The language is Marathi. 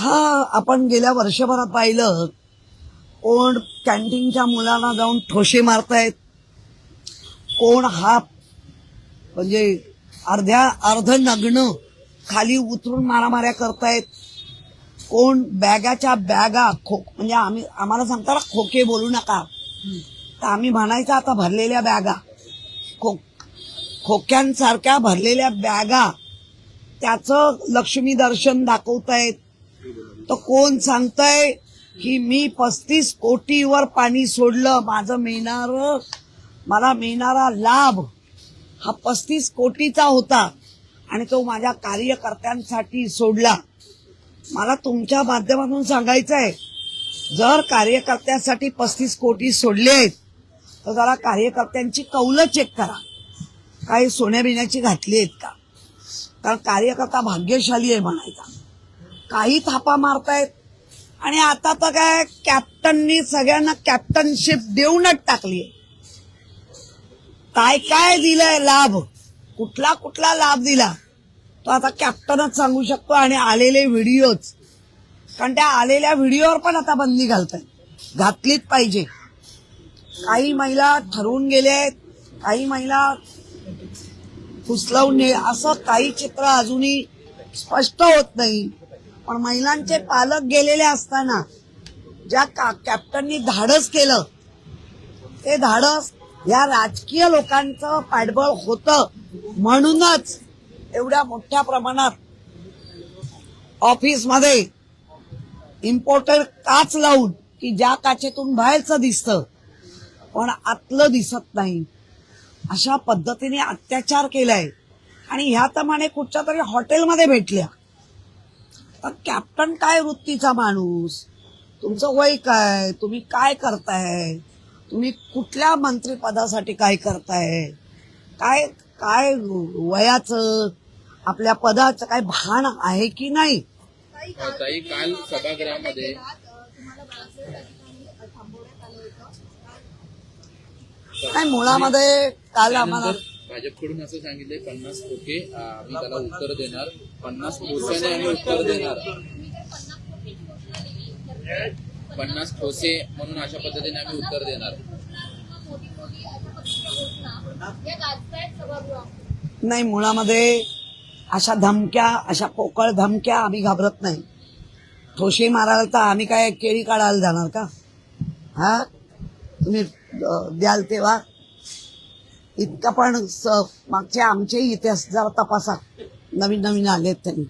हा आपण गेल्या वर्षभरात पाहिलं, कोण कॅन्टीनच्या मुलांना जाऊन ठोसे मारतायत, कोण हात म्हणजे अर्ध नग्न खाली उतरून मारामाऱ्या करतायत, कोण बॅगाच्या बॅगा म्हणजे आम्हाला सांगता खोके बोलू नका, तर आम्ही म्हणायचं आता भरलेल्या बॅगा, खोक्यांसारख्या भरलेल्या बॅगा त्याचं लक्ष्मी दर्शन दाखवतायत. तर कोण सांगतंय की मी 35 कोटीवर पाणी सोडलं, मला मिळणारा लाभ हा 35 कोटीचा होता आणि तो माझ्या कार्यकर्त्यांसाठी सोडला. मला तुमच्या माध्यमातून सांगायचंय, जर कार्यकर्त्यांसाठी 35 कोटी सोडले आहेत तर जरा कार्यकर्त्यांची कौलं चेक करा, काही सोन्या बिन्याची घातली आहेत का. कारण कार्यकर्ता भाग्यशाली आहे म्हणायचा. काही थापा मारतायत आणि आता तर काय कॅप्टननी सगळ्यांना कॅप्टनशिप देऊनच टाकली. काय काय दिलंय लाभ, कुठला लाभ दिला तो आता कॅप्टनच सांगू शकतो. आणि आलेले व्हिडिओज, कारण त्या आलेल्या व्हिडिओवर पण आता बंदी घातलीच पाहिजे. काही महिला ठरवून गेले आहेत, काही महिला फुसलावून असं काही चित्र अजूनही स्पष्ट होत नाही. पण महिलांचे पालक गेलेले असताना ज्या कॅप्टननी धाडस केलं, ते धाडस या राजकीय लोकांचं पाठबळ होतं. म्हणूनच एवढ्या मोठ्या प्रमाणात ऑफिसमध्ये इम्पोर्टेड काच लावून, की ज्या काचेतून बाहेरचं दिसतं पण आतलं दिसत नाही, अशा पद्धतीने अत्याचार केलाय. आणि ह्या तमाने कुठच्या तरी हॉटेलमध्ये भेटल्या. तर कॅप्टन काय वृत्तीचा माणूस, तुमचं वय काय, तुम्ही काय करताय, तुम्ही कुठल्या मंत्रिपदासाठी काय करताय, काय काय वयाचं आपल्या पदाचं काय भान आहे की नाही. ताई, काल सभागृहामध्ये नाही, मुळामध्ये काल आम्हाला भाजपकडून असं सांगितलंय 50 खोके आम्ही त्याला उत्तर देणार, 50 ठोस्याने आम्ही उत्तर देणार, 50 ठोसे म्हणून अशा पद्धतीने आम्ही उत्तर देणार. नाही, मुळामध्ये अशा धमक्या, अशा पोकळ धमक्या आम्ही घाबरत नाही. ठोसे मारायला तर आम्ही काय केळी काढायला जाणार का. हा, तुम्ही द्याल तेव्हा. इतका पण मागचे आमचे इतिहास जरा तपासा, नवीन आलेत त्यांनी.